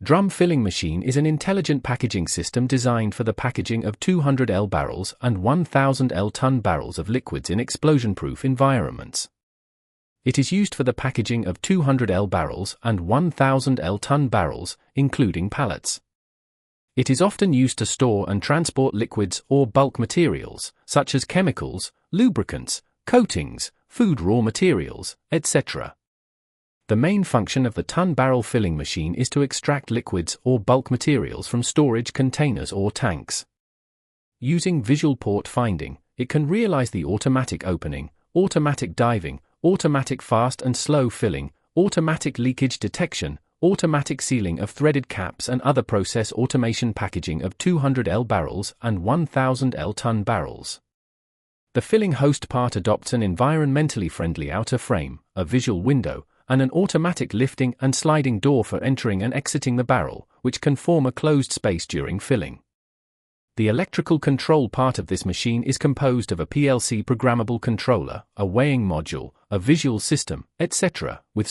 Drum filling machine is an intelligent packaging system designed for the packaging of 200L barrels and 1000L ton barrels of liquids in explosion-proof environments. It is used for the packaging of 200L barrels and 1000L ton barrels, including pallets. It is often used to store and transport liquids or bulk materials, such as chemicals, lubricants, coatings, food raw materials, etc. The main function of the ton barrel filling machine is to extract liquids or bulk materials from storage containers or tanks. Using visual port finding, it can realize the automatic opening, automatic diving, automatic fast and slow filling, automatic leakage detection, automatic sealing of threaded caps and other process automation packaging of 200L barrels and 1000L ton barrels. The filling host part adopts an environmentally friendly outer frame, a visual window, and an automatic lifting and sliding door for entering and exiting the barrel, which can form a closed space during filling. The electrical control part of this machine is composed of a PLC programmable controller, a weighing module, a visual system, etc., with